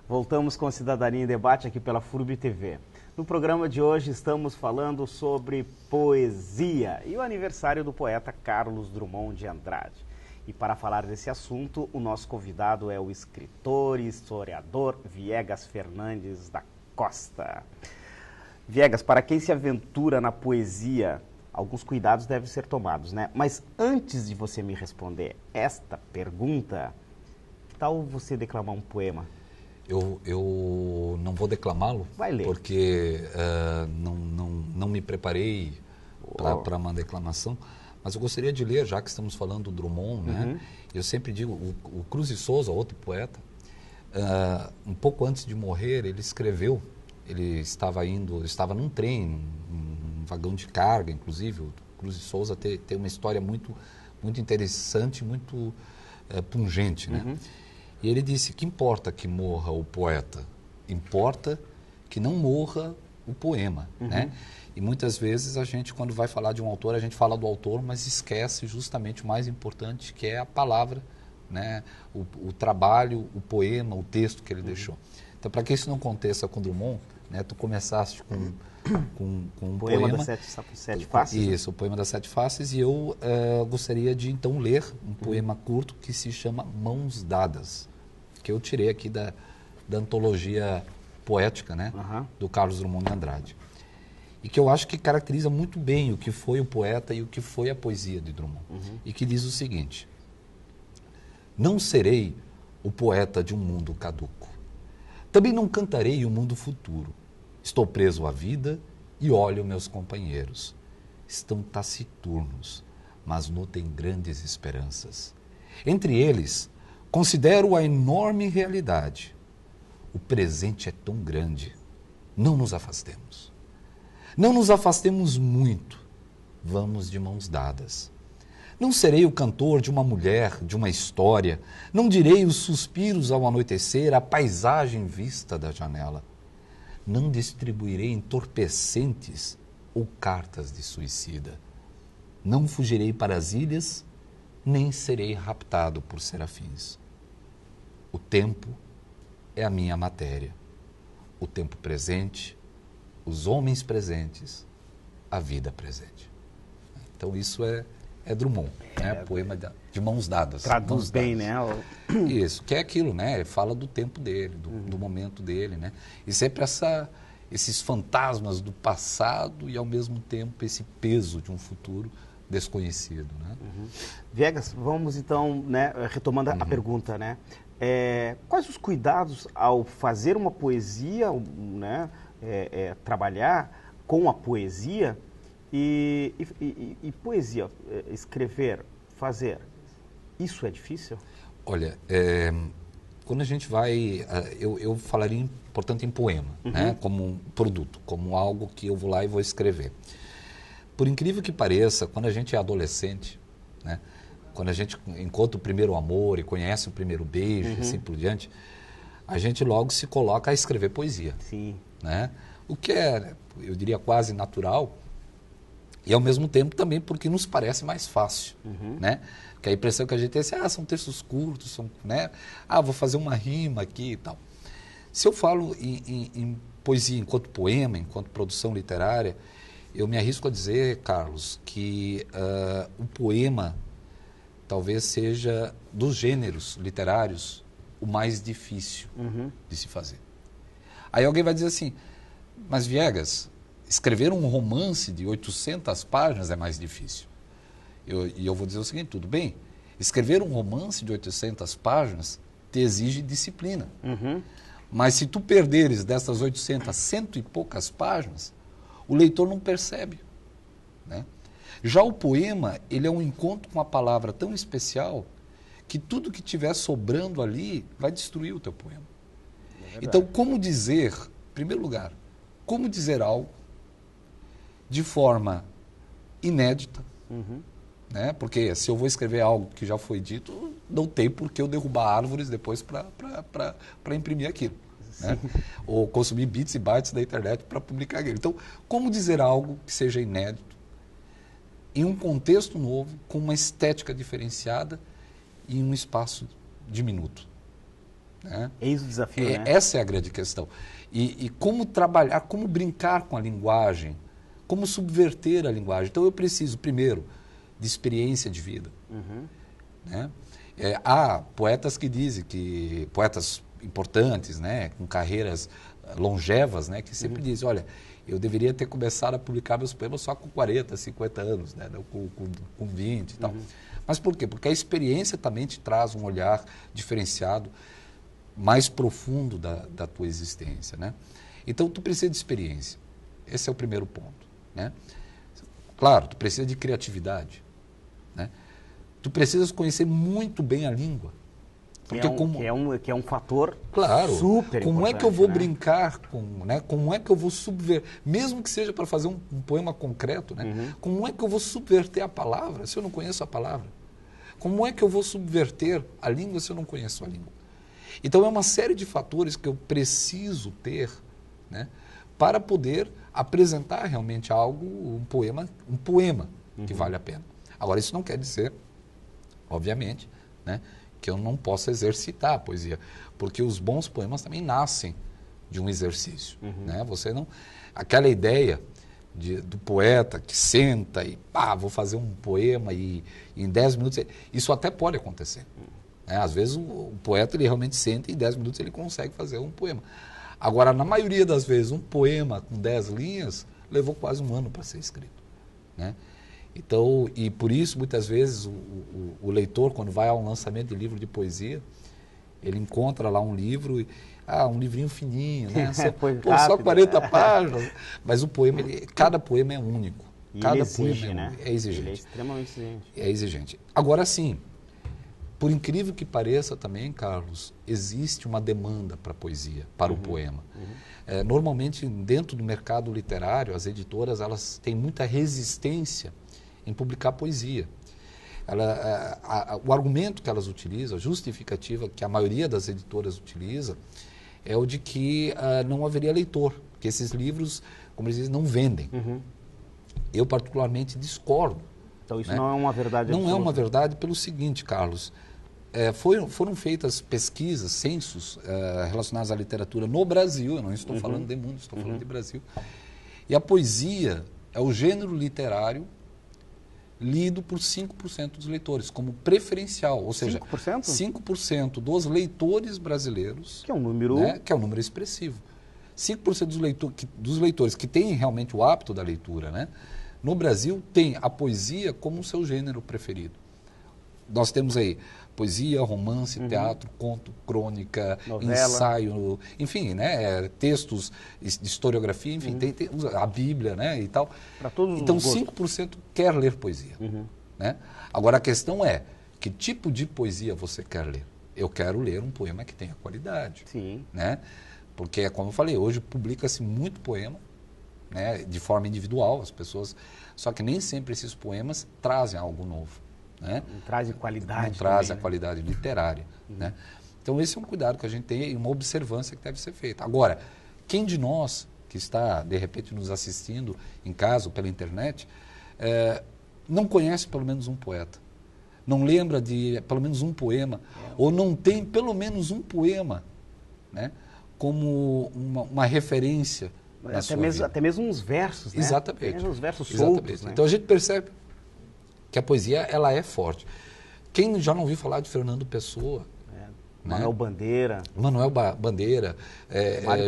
Voltamos com Cidadania em Debate aqui pela FURB TV. No programa de hoje estamos falando sobre poesia e o aniversário do poeta Carlos Drummond de Andrade. E para falar desse assunto, o nosso convidado é o escritor e historiador Viegas Fernandes da Costa. Viegas, para quem se aventura na poesia, alguns cuidados devem ser tomados, né? Mas antes de você me responder esta pergunta, que tal você declamar um poema? Eu não vou declamá-lo, porque não me preparei para uma declamação, mas eu gostaria de ler, já que estamos falando do Drummond, né? Eu sempre digo, o Cruz de Souza, outro poeta, um pouco antes de morrer, ele escreveu, ele estava num trem, um vagão de carga, inclusive, o Cruz de Souza tem uma história muito interessante, muito pungente, né? E ele disse, que importa que morra o poeta? Importa que não morra o poema, né? E muitas vezes a gente, quando vai falar de um autor, a gente fala do autor, mas esquece justamente o mais importante, que é a palavra, né? O trabalho, o poema, o texto que ele deixou. Então, para que isso não aconteça com Drummond, né? Tu começaste com um poema das sete faces. Isso, o poema das sete faces, e eu gostaria de então ler um poema curto que se chama Mãos Dadas, que eu tirei aqui da antologia poética, né? Do Carlos Drummond de Andrade. E que eu acho que caracteriza muito bem o que foi o poeta e o que foi a poesia de Drummond. E que diz o seguinte: não serei o poeta de um mundo caduco. Também não cantarei o mundo futuro. Estou preso à vida e olho meus companheiros. Estão taciturnos, mas nutrem grandes esperanças. Entre eles, considero a enorme realidade. O presente é tão grande. Não nos afastemos. Não nos afastemos muito. Vamos de mãos dadas. Não serei o cantor de uma mulher, de uma história. Não direi os suspiros ao anoitecer, a paisagem vista da janela. Não distribuirei entorpecentes ou cartas de suicida. Não fugirei para as ilhas, nem serei raptado por serafins. O tempo é a minha matéria. O tempo presente, os homens presentes, a vida presente. Então isso é Drummond, né? Poema de mãos dadas. Traduz mãos bem, dadas. né? Isso, que é aquilo, né? Ele fala do tempo dele, do momento dele, né? E sempre esses fantasmas do passado e, ao mesmo tempo, esse peso de um futuro desconhecido, né? Viegas, vamos então, né, retomando a pergunta, né? Quais os cuidados ao fazer uma poesia, né? Trabalhar com a poesia e poesia, escrever, fazer, isso é difícil? Olha, quando a gente vai, eu falaria, portanto, em poema, né? Como um produto, como algo que eu vou lá e vou escrever. Por incrível que pareça, quando a gente é adolescente, né? Quando a gente encontra o primeiro amor e conhece o primeiro beijo e assim por diante, a gente logo se coloca a escrever poesia. Sim. Né? O que é, eu diria, quase natural e, ao mesmo tempo, também porque nos parece mais fácil. Né? Porque a impressão que a gente tem é assim, são textos curtos, né? Vou fazer uma rima aqui e tal. Se eu falo em poesia enquanto poema, enquanto produção literária, eu me arrisco a dizer, Carlos, que o poema talvez seja, dos gêneros literários, o mais difícil de se fazer. Aí alguém vai dizer assim, mas Viegas, escrever um romance de 800 páginas é mais difícil. E eu vou dizer o seguinte, tudo bem, escrever um romance de 800 páginas te exige disciplina. Mas se tu perderes dessas 800, 100 e poucas páginas, o leitor não percebe. Né? Já o poema, ele é um encontro com uma palavra tão especial que tudo que estiver sobrando ali vai destruir o teu poema. Então, como dizer, em primeiro lugar, como dizer algo de forma inédita, né? Porque se eu vou escrever algo que já foi dito, não tem por que eu derrubar árvores depois para imprimir aquilo. Né? Ou consumir bits e bytes da internet para publicar aquilo. Então, como dizer algo que seja inédito, em um contexto novo, com uma estética diferenciada e em um espaço diminuto. Né? Eis o desafio, né? Essa é a grande questão. E como trabalhar, como brincar com a linguagem, como subverter a linguagem. Então eu preciso, primeiro, de experiência de vida. Né? Há poetas que dizem que, poetas importantes, né, com carreiras longevas, né, que sempre dizem, olha, eu deveria ter começado a publicar meus poemas só com 40, 50 anos, né, não com 20 e tal. Mas por quê? Porque a experiência também te traz um olhar diferenciado, mais profundo da tua existência, né? Então, tu precisa de experiência. Esse é o primeiro ponto, né? Claro, tu precisa de criatividade, né? Tu precisas conhecer muito bem a língua. Porque que é um fator claro, super como importante, é que eu vou né? brincar com, né? Como é que eu vou subverter, mesmo que seja para fazer um poema concreto, né? Como é que eu vou subverter a palavra se eu não conheço a palavra? Como é que eu vou subverter a língua se eu não conheço a língua? Então é uma série de fatores que eu preciso ter, né, para poder apresentar realmente algo, um poema que vale a pena. Agora isso não quer dizer, obviamente, né, que eu não possa exercitar a poesia, porque os bons poemas também nascem de um exercício, né? Você não, aquela ideia do poeta que senta e vou fazer um poema e em 10 minutos, isso até pode acontecer. Né? Às vezes o poeta ele realmente senta e em 10 minutos ele consegue fazer um poema. Agora, na maioria das vezes, um poema com 10 linhas levou quase um ano para ser escrito. Né? Então, e por isso, muitas vezes, o leitor, quando vai a um lançamento de livro de poesia, ele encontra lá um livro, um livrinho fininho, né? Só 40 páginas. Mas o poema, cada poema é único. E cada ele exige, poema né? é exigente. Ele é extremamente exigente. É exigente. Agora, sim, por incrível que pareça também, Carlos, existe uma demanda para a poesia, para o poema. Normalmente, dentro do mercado literário, as editoras elas têm muita resistência em publicar poesia. O argumento que elas utilizam, a justificativa que a maioria das editoras utiliza, é o de que não haveria leitor, que esses livros, como eles dizem, não vendem. Eu particularmente discordo. Então isso, né? não é uma verdade Não absoluta. é uma verdade pelo seguinte, Carlos, foram feitas pesquisas, censos relacionados à literatura no Brasil, eu não estou falando de mundo, estou falando de Brasil, e a poesia é o gênero literário lido por 5% dos leitores, como preferencial, ou seja, 5%? 5% dos leitores brasileiros, Que é um número... né, que é um número expressivo. 5% dos leitores que têm realmente o hábito da leitura, né, no Brasil, tem a poesia como seu gênero preferido. Nós temos aí poesia, romance, teatro, conto, crônica, novela, ensaio, enfim, né, textos de historiografia, enfim, tem a Bíblia, né, e tal. Para todos então, os gostos. 5% quer ler poesia. Né? Agora, a questão é, que tipo de poesia você quer ler? Eu quero ler um poema que tenha qualidade. Sim. Né? Porque, como eu falei, hoje publica-se muito poema, né, de forma individual, as pessoas... Só que nem sempre esses poemas trazem algo novo. Né? Não trazem qualidade. Não traz também, a qualidade literária. Né? Então, esse é um cuidado que a gente tem e uma observância que deve ser feita. Agora, quem de nós que está, de repente, nos assistindo em casa ou pela internet, não conhece pelo menos um poeta? Não lembra de pelo menos um poema? Ou não tem pelo menos um poema, né, como uma referência na sua vida? Até mesmo uns versos, né? Exatamente. Até mesmo uns versos Exatamente. soltos, né? Então, a gente percebe que a poesia ela é forte. Quem já não ouviu falar de Fernando Pessoa? Manuel Bandeira. Manuel Bandeira,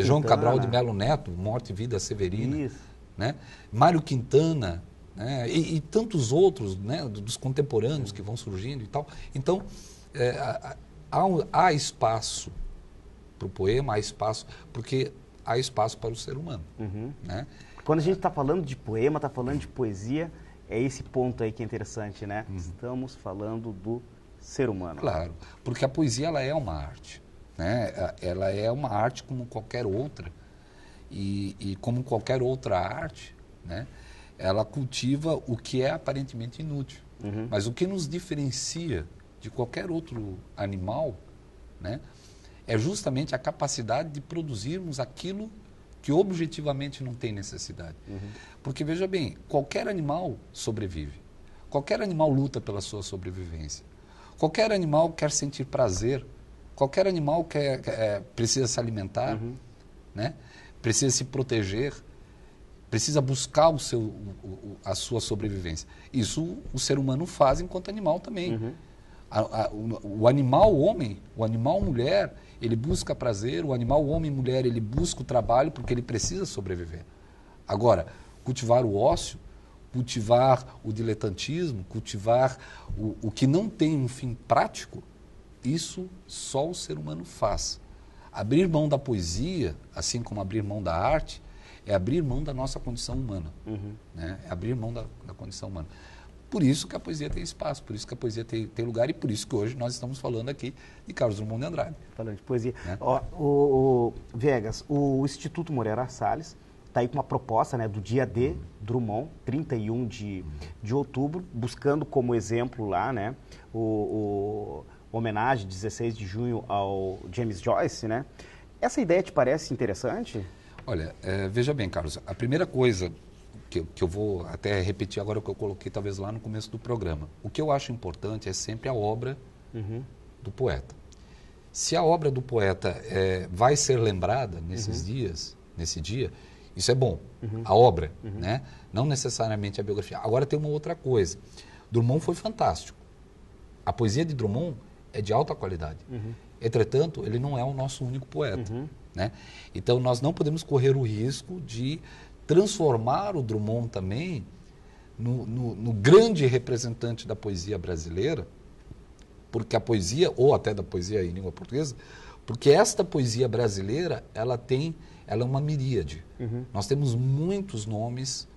João Quintana. Cabral de Melo Neto, Morte e Vida Severina. Isso. Né? Mário Quintana, né? E tantos outros, né, dos contemporâneos que vão surgindo e tal. Então, há espaço para o poema, há espaço, porque há espaço para o ser humano. Né? Quando a gente está falando de poema, está falando de poesia, é esse ponto aí que é interessante, né? Estamos falando do ser humano. Claro, porque a poesia ela é uma arte, né? Ela é uma arte como qualquer outra e como qualquer outra arte, né? Ela cultiva o que é aparentemente inútil, mas o que nos diferencia de qualquer outro animal, né? É justamente a capacidade de produzirmos aquilo que objetivamente não tem necessidade. Porque, veja bem, qualquer animal sobrevive. Qualquer animal luta pela sua sobrevivência. Qualquer animal quer sentir prazer. Qualquer animal precisa se alimentar, né? Precisa se proteger, precisa buscar a sua sobrevivência. Isso o ser humano faz enquanto animal também. O animal homem, o animal mulher, ele busca prazer, o animal homem e mulher, ele busca o trabalho porque ele precisa sobreviver. Agora, cultivar o ócio, cultivar o diletantismo, cultivar o que não tem um fim prático, isso só o ser humano faz. Abrir mão da poesia, assim como abrir mão da arte, é abrir mão da nossa condição humana. Né? É abrir mão da condição humana. Por isso que a poesia tem espaço, por isso que a poesia tem lugar e por isso que hoje nós estamos falando aqui de Carlos Drummond de Andrade. Falando de poesia. Né? Ó, Viegas, o Instituto Moreira Salles está aí com uma proposta, né, do dia D, Drummond, 31 de outubro, buscando como exemplo lá, né, homenagem 16 de junho ao James Joyce, né? Essa ideia te parece interessante? Olha, veja bem, Carlos, a primeira coisa que eu vou até repetir agora o que eu coloquei talvez lá no começo do programa. O que eu acho importante é sempre a obra do poeta. Se a obra do poeta vai ser lembrada nesses dias, nesse dia, isso é bom. A obra, né? Não necessariamente a biografia. Agora tem uma outra coisa. Drummond foi fantástico. A poesia de Drummond é de alta qualidade. Entretanto, ele não é o nosso único poeta. Né? Então, nós não podemos correr o risco de transformar o Drummond também no grande representante da poesia brasileira, porque a poesia, ou até da poesia em língua portuguesa, porque esta poesia brasileira, ela é uma miríade. Nós temos muitos nomes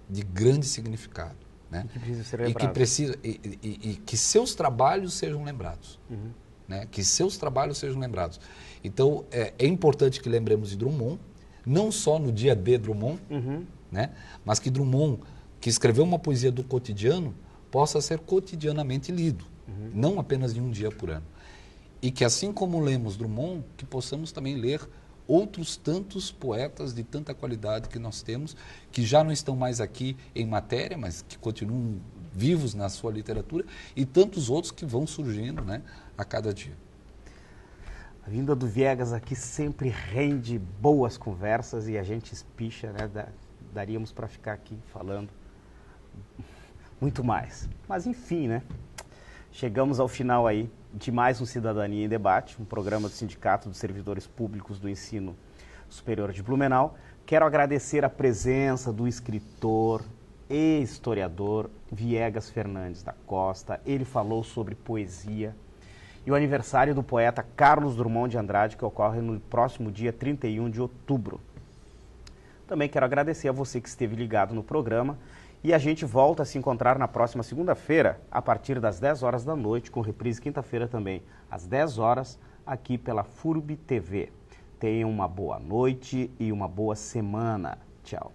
de grande significado. Né? E que precisa ser lembrado. E que seus trabalhos sejam lembrados. Né? Que seus trabalhos sejam lembrados. Então, é importante que lembremos de Drummond, não só no dia D Drummond, né? Mas que Drummond, que escreveu uma poesia do cotidiano, possa ser cotidianamente lido, não apenas de um dia por ano. E que assim como lemos Drummond, que possamos também ler outros tantos poetas de tanta qualidade que nós temos, que já não estão mais aqui em matéria, mas que continuam vivos na sua literatura, e tantos outros que vão surgindo, né, a cada dia. A vinda do Viegas aqui sempre rende boas conversas e a gente espicha, né? Daríamos para ficar aqui falando muito mais. Mas enfim, né? Chegamos ao final aí de mais um Cidadania em Debate, um programa do Sindicato dos Servidores Públicos do Ensino Superior de Blumenau. Quero agradecer a presença do escritor e historiador Viegas Fernandes da Costa. Ele falou sobre poesia. E o aniversário do poeta Carlos Drummond de Andrade, que ocorre no próximo dia 31 de outubro. Também quero agradecer a você que esteve ligado no programa. E a gente volta a se encontrar na próxima segunda-feira, a partir das 10 horas da noite, com reprise quinta-feira também, às 10 horas, aqui pela FURB TV. Tenham uma boa noite e uma boa semana. Tchau.